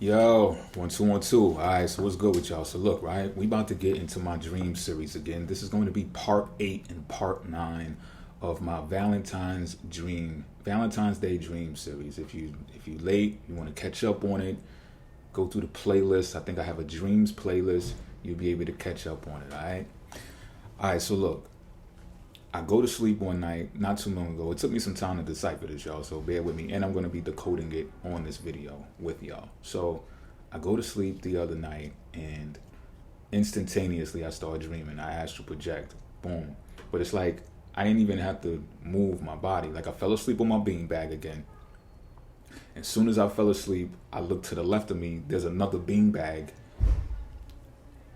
Yo, 1 2 1 2. All right, so what's good with y'all? So look, right, we about to get into my dream series again. This is going to be part 8 and part 9 of my Valentine's Day dream series. If you late, you want to catch up on it, go through the playlist. I think I have a dreams playlist. You'll be able to catch up on it. All right. So look, I go to sleep one night not too long ago. It took me some time to decipher this, y'all, so bear with me. And I'm going to be decoding it on this video with y'all. So I go to sleep the other night and instantaneously I start dreaming. I astral project. Boom. But it's like I didn't even have to move my body. Like I fell asleep on my beanbag again. As soon as I fell asleep, I looked to the left of me. There's another beanbag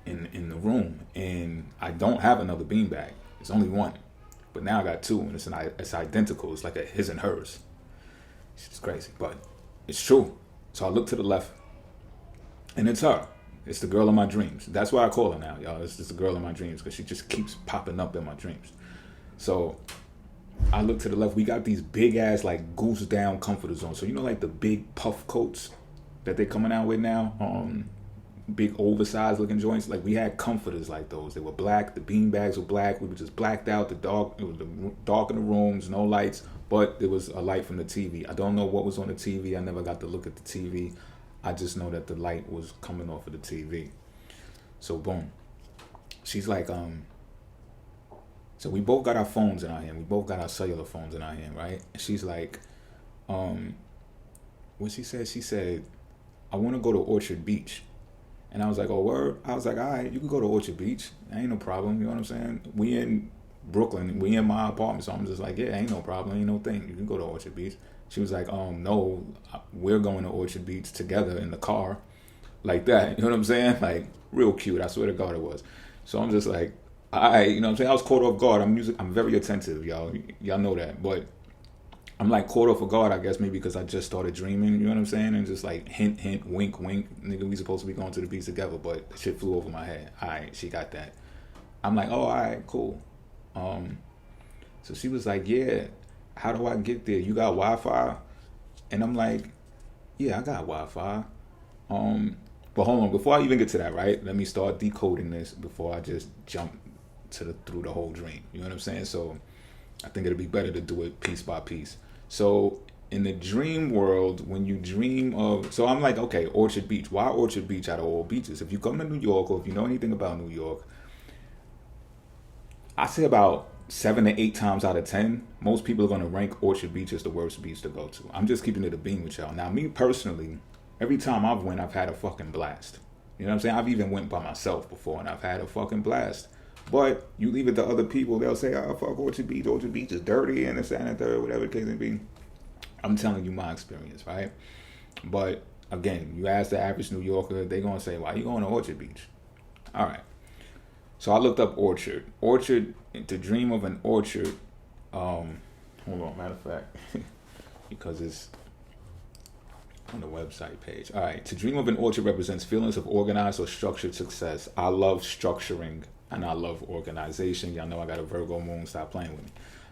in the room. And I don't have another beanbag. It's only one. But now I got two, and it's identical. It's like a his and hers. It's crazy, but it's true. So I look to the left, and it's her. It's the girl of my dreams. That's why I call her now, y'all. It's just the girl of my dreams because she just keeps popping up in my dreams. So I look to the left. We got these big ass like goose down comforters on. So you know like the big puff coats that they coming out with now. Big oversized looking joints. Like we had comforters like those. They were black. The bean bags were black. We were just blacked out. It was dark in the rooms, no lights, but there was a light from the TV. I don't know what was on the TV. I never got to look at the TV. I just know that the light was coming off of the TV. So boom. She's like, so we both got our phones in our hand. We both got our cellular phones in our hand, right? And she's like, what she said? She said, I want to go to Orchard Beach. And I was like, oh, word? I was like, all right, you can go to Orchard Beach. Ain't no problem. You know what I'm saying? We in Brooklyn. We in my apartment. So I'm just like, yeah, ain't no problem. Ain't no thing. You can go to Orchard Beach. She was like, no, we're going to Orchard Beach together in the car. Like that. You know what I'm saying? Like, real cute. I swear to God it was. So I'm just like, all right, you know what I'm saying? I was caught off guard. I'm very attentive, y'all. Y'all know that. But I'm like caught off guard, I guess, maybe because I just started dreaming, you know what I'm saying? And just like hint, hint, wink, wink. Nigga, we supposed to be going to the beach together, but the shit flew over my head. All right, she got that. I'm like, oh, all right, cool. So she was like, yeah, how do I get there? You got Wi-Fi? And I'm like, yeah, I got Wi-Fi. But hold on, before I even get to that, right? Let me start decoding this before I just jump through the whole dream. You know what I'm saying? So I think it'll be better to do it piece by piece. So in the dream world, when you dream of, so I'm like, okay, Orchard Beach. Why Orchard Beach out of all beaches? If you come to New York, or if you know anything about New York, I say about 7 to 8 times out of 10, most people are going to rank Orchard Beach as the worst beach to go to. I'm just keeping it a beam with y'all. Now, me personally, every time I've went, I've had a fucking blast. You know what I'm saying? I've even went by myself before, and I've had a fucking blast. But you leave it to other people, they'll say, oh, fuck Orchard Beach. Orchard Beach is dirty and this and that, third, whatever the case may be. I'm telling you my experience, right? But again, you ask the average New Yorker, they're going to say, why are you going to Orchard Beach? All right. So I looked up Orchard. Orchard, to dream of an orchard, hold on, matter of fact, because it's on the website page. All right. To dream of an orchard represents feelings of organized or structured success. I love structuring and I love organization. Y'all know I got a Virgo moon. Stop playing with me.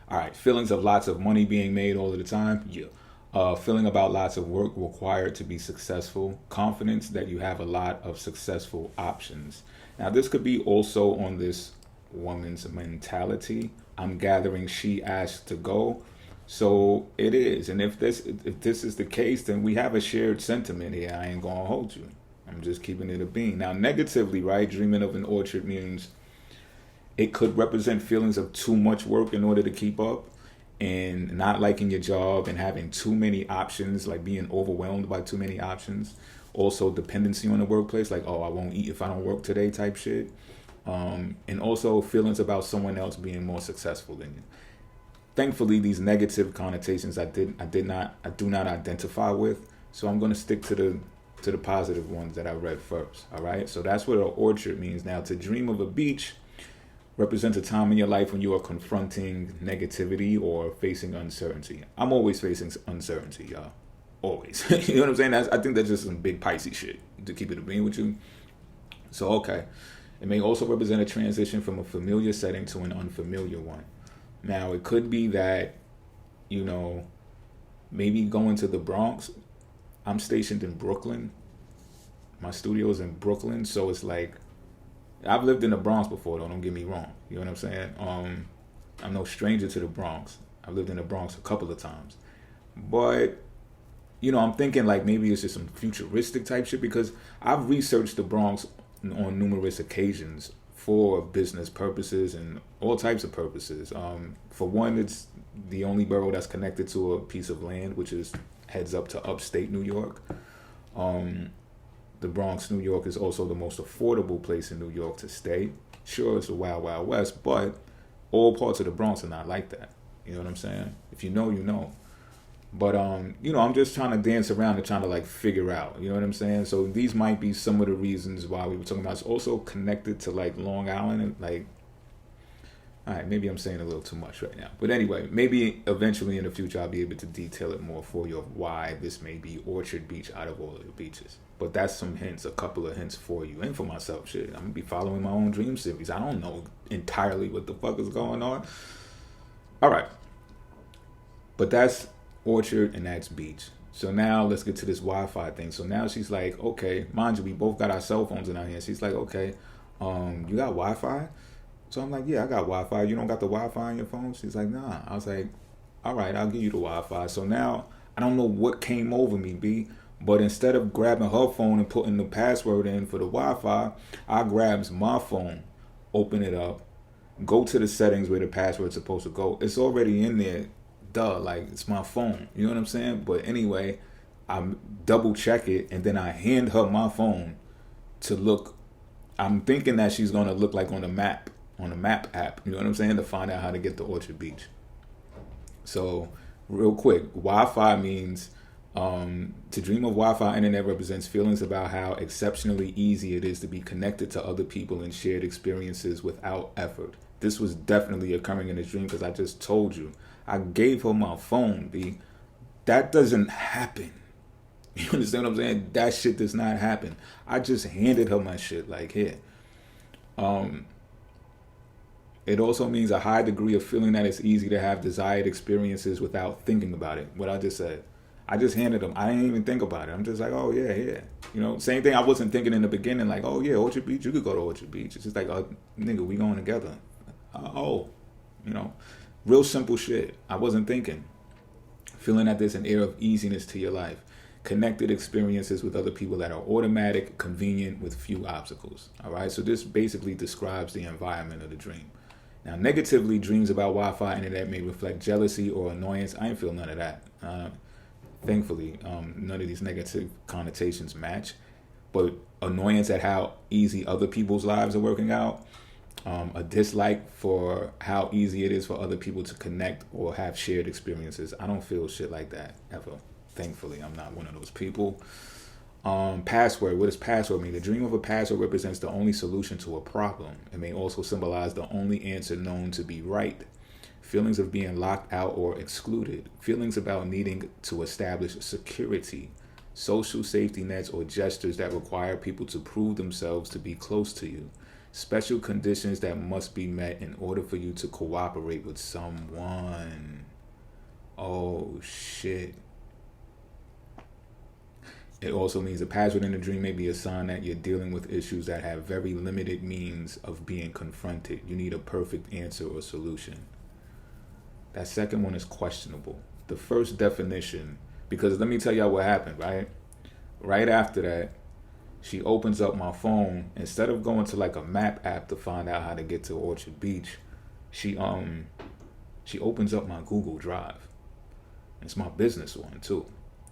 All right. Feelings of lots of money being made all of the time. Yeah. Feeling about lots of work required to be successful. Confidence that you have a lot of successful options. Now, this could be also on this woman's mentality. I'm gathering she asked to go. So it is. And if this is the case, then we have a shared sentiment here. I ain't going to hold you. I'm just keeping it a bean. Now, negatively, right? Dreaming of an orchard means it could represent feelings of too much work in order to keep up, and not liking your job and having too many options, like being overwhelmed by too many options. Also dependency on the workplace, like, oh, I won't eat if I don't work today type shit. And also feelings about someone else being more successful than you. Thankfully, these negative connotations I do not identify with. So I'm going to stick to the positive ones that I read first. All right. So that's what an orchard means. Now, to dream of a beach represents a time in your life when you are confronting negativity or facing uncertainty. I'm always facing uncertainty, y'all. Always. You know what I'm saying? I think that's just some big Pisces shit, to keep it a bean with you. So, okay. It may also represent a transition from a familiar setting to an unfamiliar one. Now, it could be that, you know, maybe going to the Bronx. I'm stationed in Brooklyn. My studio's in Brooklyn, so it's like I've lived in the Bronx before, though. Don't get me wrong. You know what I'm saying? I'm no stranger to the Bronx. I've lived in the Bronx a couple of times, but I'm thinking like maybe it's just some futuristic type shit because I've researched the Bronx on numerous occasions for business purposes and all types of purposes. For one, it's the only borough that's connected to a piece of land, which is heads up to upstate New York. The Bronx, New York is also the most affordable place in New York to stay. Sure, it's the wild, wild west, but all parts of the Bronx are not like that. You know what I'm saying? If you know, you know. But I'm just trying to dance around and trying to like figure out, you know what I'm saying? So these might be some of the reasons why we were talking about. It's also connected to like Long Island and like, all right, maybe I'm saying a little too much right now. But anyway, maybe eventually in the future I'll be able to detail it more for you of why this may be Orchard Beach out of all of the beaches. But that's some hints, a couple of hints for you and for myself. Shit, I'm gonna be following my own dream series. I don't know entirely what the fuck is going on. All right, but that's Orchard and that's beach. So now let's get to this Wi-Fi thing. So now she's like, okay, mind you, we both got our cell phones in our hands. She's like, okay, you got Wi-Fi? So I'm like, yeah, I got Wi-Fi. You don't got the Wi-Fi on your phone? She's like, nah. I was like, all right, I'll give you the Wi-Fi. So now I don't know what came over me, B, but instead of grabbing her phone and putting the password in for the Wi-Fi, I grabs my phone, open it up, go to the settings where the password's supposed to go. It's already in there. Duh, like it's my phone. You know what I'm saying? But anyway, I double check it and then I hand her my phone to look. I'm thinking that she's gonna look like on the map app. You know what I'm saying? To find out how to get to Orchard Beach. So real quick, Wi-Fi means to dream of Wi-Fi internet represents feelings about how exceptionally easy it is to be connected to other people and shared experiences without effort. This was definitely occurring in a dream because I just told you. I gave her my phone, B. That doesn't happen. You understand what I'm saying? That shit does not happen. I just handed her my shit like, here. It also means a high degree of feeling that it's easy to have desired experiences without thinking about it. What I just said. I just handed them. I didn't even think about it. I'm just like, oh, yeah. You know, same thing I wasn't thinking in the beginning, like, oh, yeah, Orchard Beach, you could go to Orchard Beach. It's just like, oh, nigga, we going together. Real simple shit. I wasn't thinking. Feeling that there's an air of easiness to your life. Connected experiences with other people that are automatic, convenient, with few obstacles. All right? So this basically describes the environment of the dream. Now, negatively, dreams about Wi-Fi internet may reflect jealousy or annoyance. I ain't feel none of that. Thankfully, none of these negative connotations match. But annoyance at how easy other people's lives are working out. A dislike for how easy it is for other people to connect or have shared experiences. I don't feel shit like that ever. Thankfully, I'm not one of those people. Password. What does password mean? The dream of a password represents the only solution to a problem. It may also symbolize the only answer known to be right. Feelings of being locked out or excluded. Feelings about needing to establish security. Social safety nets or gestures that require people to prove themselves to be close to you. Special conditions that must be met in order for you to cooperate with someone. Oh, shit. It also means a password in a dream may be a sign that you're dealing with issues that have very limited means of being confronted. You need a perfect answer or solution. That second one is questionable. The first definition, because let me tell y'all what happened, right? Right after that, she opens up my phone. Instead of going to like a map app to find out how to get to Orchard Beach, she opens up my Google Drive. It's my business one too.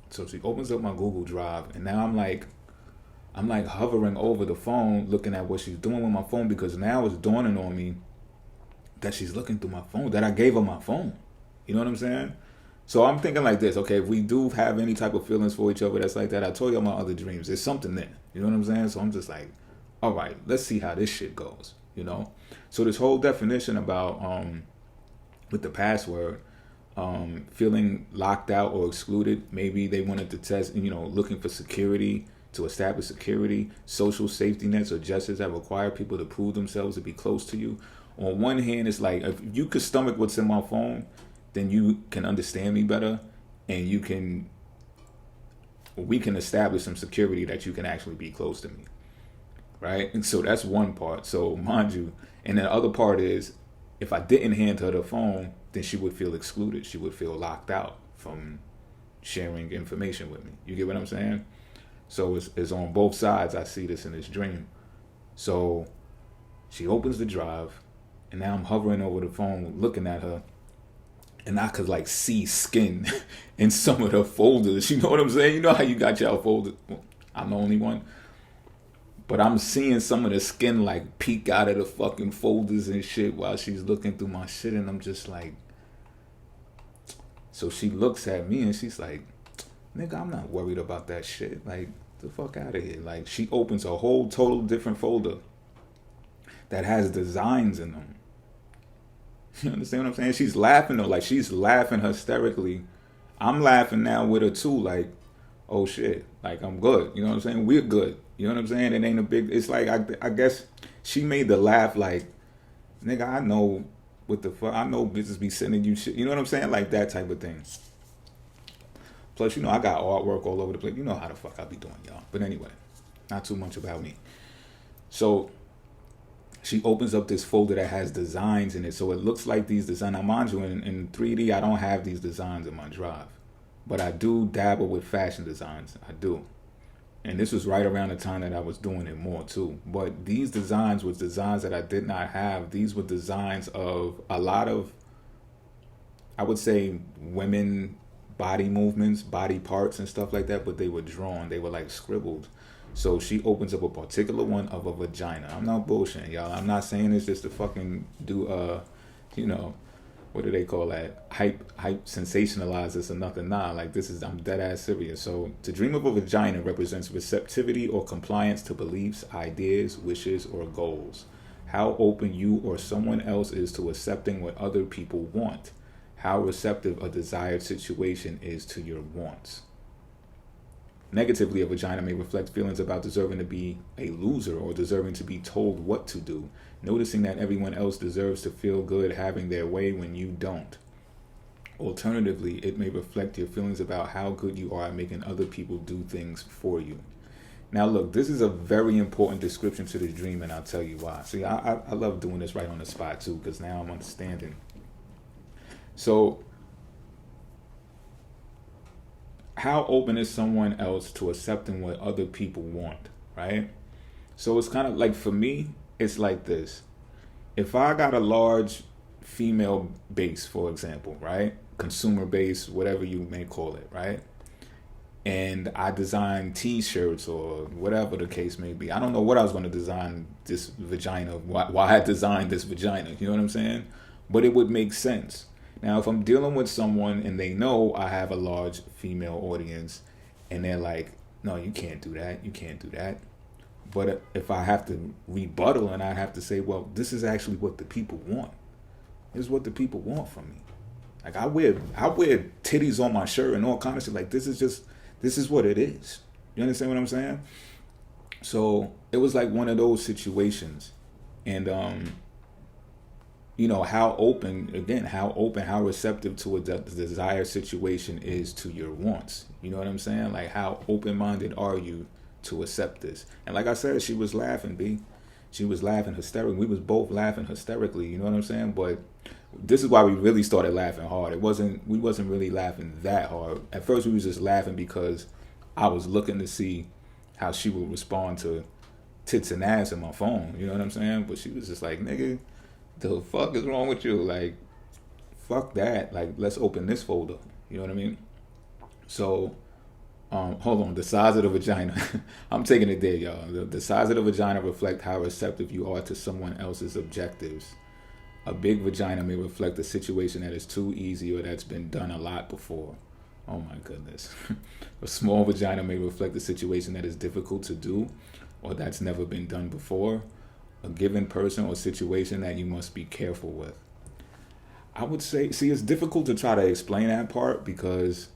So she opens up my Google Drive, and now I'm like hovering over the phone, looking at what she's doing with my phone, because now it's dawning on me that she's looking through my phone, that I gave her my phone. You know what I'm saying? So I'm thinking like this, okay, if we do have any type of feelings for each other that's like that, I told you my other dreams, there's something there. You know what I'm saying? So I'm just like, all right, let's see how this shit goes, you know? So this whole definition about, with the password, feeling locked out or excluded, maybe they wanted to test, looking for security, to establish security, social safety nets or gestures that require people to prove themselves to be close to you. On one hand, it's like, if you could stomach what's in my phone, then you can understand me better, and you can we can establish some security that you can actually be close to me, right? And so that's one part. So mind you, and the other part is, if I didn't hand her the phone, then she would feel excluded. She would feel locked out from sharing information with me. You get what I'm saying? So it's on both sides. I see this in this dream. So she opens the drive, and now I'm hovering over the phone, looking at her, and I could like see skin in some of the folders. You know what I'm saying? You know how you got y'all folders? Well, I'm the only one. But I'm seeing some of the skin like peek out of the fucking folders and shit while she's looking through my shit, and I'm just like, so she looks at me and she's like, nigga, I'm not worried about that shit. Like, the fuck out of here. Like, she opens a whole total different folder that has designs in them. You understand what I'm saying? She's laughing though, like she's laughing hysterically. I'm laughing now with her too, like, oh shit, like I'm good. You know what I'm saying? We're good. You know what I'm saying? It ain't a big. It's like I guess she made the laugh like, nigga, I know what the fuck. I know bitches be sending you shit. You know what I'm saying? Like that type of thing. Plus, you know, I got artwork all over the place. You know how the fuck I be doing, y'all. But anyway, not too much about me. So she opens up this folder that has designs in it. So it looks like these designs. Now, mind you, in 3D, I don't have these designs in my drive. But I do dabble with fashion designs. I do. And this was right around the time that I was doing it more too. But these designs was designs that I did not have. These were designs of a lot of, I would say, women body movements, body parts and stuff like that. But they were drawn. They were like scribbled. So she opens up a particular one of a vagina. I'm not bullshitting, y'all. I'm not saying this just to fucking do, you know, what do they call that? Hype sensationalize this or nothing. Nah, like this is, I'm dead ass serious. So to dream of a vagina represents receptivity or compliance to beliefs, ideas, wishes, or goals. How open you or someone else is to accepting what other people want. How receptive a desired situation is to your wants. Negatively, a vagina may reflect feelings about deserving to be a loser or deserving to be told what to do, noticing that everyone else deserves to feel good having their way when you don't. Alternatively, it may reflect your feelings about how good you are at making other people do things for you. Now look, this is a very important description to this dream, and I'll tell you why. See, I love doing this right on the spot too, because now I'm understanding. So, how open is someone else to accepting what other people want, right? So it's kind of like, for me, it's like this. If I got a large female base, for example, right? Consumer base, whatever you may call it, right? And I design t-shirts or whatever the case may be. I don't know what I was going to design this vagina, why I designed this vagina, you know what I'm saying? But it would make sense. Now, if I'm dealing with someone and they know I have a large female audience and they're like, no, you can't do that. You can't do that. But if I have to rebuttal and I have to say, well, this is actually what the people want. This is what the people want from me. Like I wear titties on my shirt and all kind of shit. Like this is what it is. You understand what I'm saying? So it was like one of those situations. And, you know, how receptive to a desired situation is to your wants. You know what I'm saying? Like, how open-minded are you to accept this? And like I said, she was laughing, B. She was laughing hysterically. We was both laughing hysterically, you know what I'm saying? But this is why we really started laughing hard. We wasn't really laughing that hard. At first, we was just laughing because I was looking to see how she would respond to tits and ass in my phone, you know what I'm saying? But she was just like, nigga, the fuck is wrong with you? Like, fuck that. Like, let's open this folder. You know what I mean? So, hold on. The size of the vagina. I'm taking it there, y'all. The size of the vagina reflect how receptive you are to someone else's objectives. A big vagina may reflect a situation that is too easy or that's been done a lot before. Oh my goodness. A small vagina may reflect a situation that is difficult to do or that's never been done before. A given person or situation that you must be careful with. I would say, see, it's difficult to try to explain that part because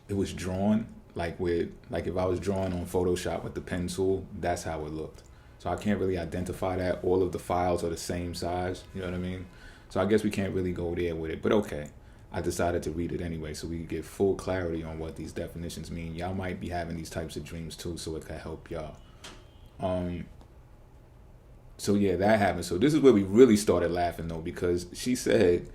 it was drawn like if I was drawing on Photoshop with the pen tool, that's how it looked. So I can't really identify that. All of the files are the same size, you know what I mean? So I guess we can't really go there with it, but okay. I decided to read it anyway so we could get full clarity on what these definitions mean. Y'all might be having these types of dreams too, so it can help y'all. So yeah, that happened. So this is where we really started laughing though, because she said,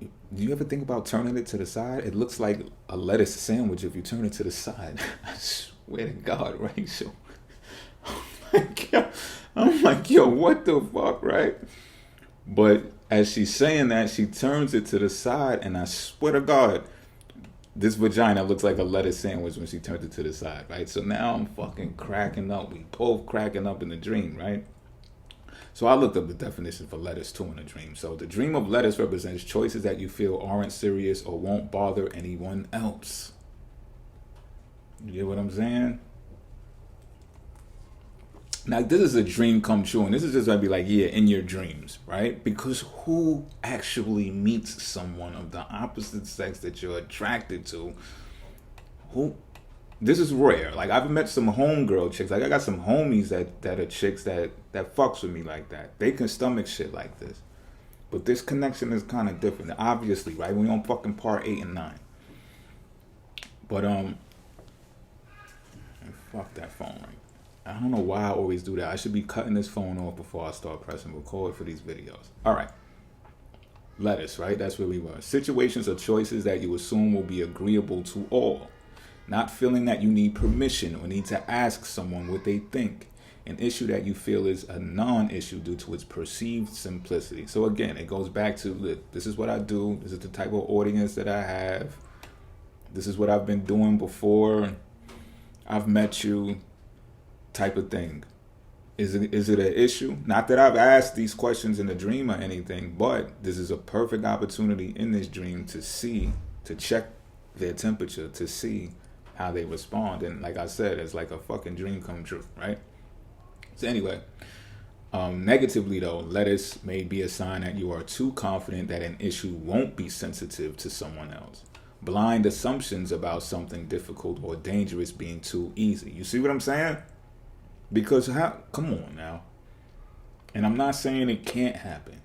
do you ever think about turning it to the side? It looks like a lettuce sandwich if you turn it to the side. I swear to God, right? So I'm like, yo, what the fuck, right? But as she's saying that, she turns it to the side, and I swear to God, this vagina looks like a lettuce sandwich when she turns it to the side, right? So now I'm fucking cracking up. We both cracking up in the dream, right? So I looked up the definition for lettuce too in a dream. So the dream of lettuce represents choices that you feel aren't serious or won't bother anyone else. You get what I'm saying? Now, this is a dream come true, and this is just going to be like, yeah, in your dreams, right? Because who actually meets someone of the opposite sex that you're attracted to? This is rare. Like, I've met some homegirl chicks. Like, I got some homies that are chicks that fucks with me like that. They can stomach shit like this. But this connection is kind of different, obviously, right? We on fucking part 8 and 9. But, fuck that phone, right? I don't know why I always do that. I should be cutting this phone off before I start pressing record for these videos. All right. Lettuce, right? That's where we were. Situations or choices that you assume will be agreeable to all. Not feeling that you need permission or need to ask someone what they think. An issue that you feel is a non-issue due to its perceived simplicity. So again, it goes back to this is what I do. This is the type of audience that I have. This is what I've been doing before I've met you. Type of thing. Is it an issue? Not that I've asked these questions in the dream or anything, but this is a perfect opportunity in this dream to check their temperature, to see how they respond. And like I said, it's like a fucking dream come true, right? So anyway, negatively though, lettuce may be a sign that you are too confident that an issue won't be sensitive to someone else. Blind assumptions about something difficult or dangerous being too easy. You see what I'm saying? Because come on now. And I'm not saying it can't happen.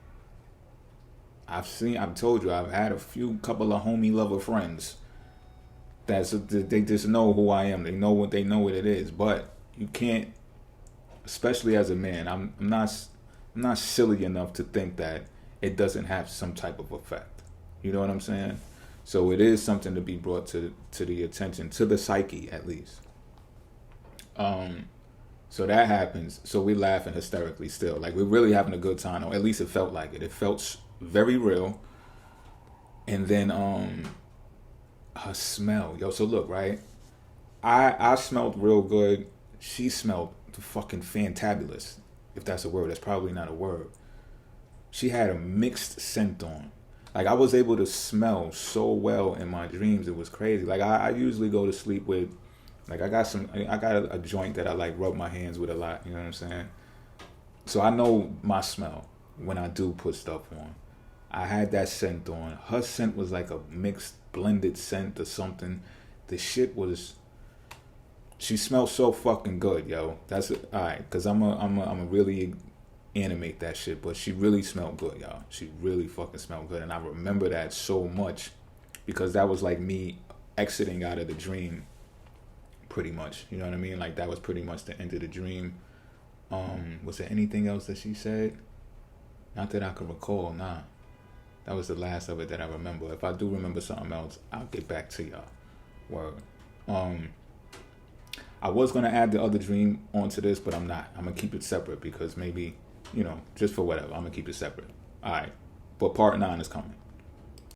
I've told you, I've had couple of homie lover friends they just know who I am. They know what it is. But you can't, especially as a man, I'm not silly enough to think that it doesn't have some type of effect. You know what I'm saying? So it is something to be brought to the attention, to the psyche at least. So that happens. So we're laughing hysterically still. Like, we're really having a good time. Or at least it felt like it. It felt very real. And then her smell. Yo, so look, right? I smelled real good. She smelled fucking fantabulous. If that's a word. That's probably not a word. She had a mixed scent on. Like, I was able to smell so well in my dreams. It was crazy. Like, I usually go to sleep with, like, I got a joint that I like rub my hands with a lot. You know what I'm saying? So I know my smell when I do put stuff on. I had that scent on. Her scent was like a mixed blended scent or something. The shit was, she smelled so fucking good, yo. That's it. All right, cause I'm a really animate that shit, but she really smelled good, y'all. She really fucking smelled good, and I remember that so much because that was like me exiting out of the dream. Pretty much, you know what I mean? Like, that was pretty much the end of the dream. Was there anything else that she said? Not that I can recall, nah. That was the last of it that I remember. If I do remember something else, I'll get back to y'all. Word. I was gonna add the other dream onto this, but I'm not. I'm gonna keep it separate because maybe, just for whatever. I'm gonna keep it separate. All right. But part 9 is coming.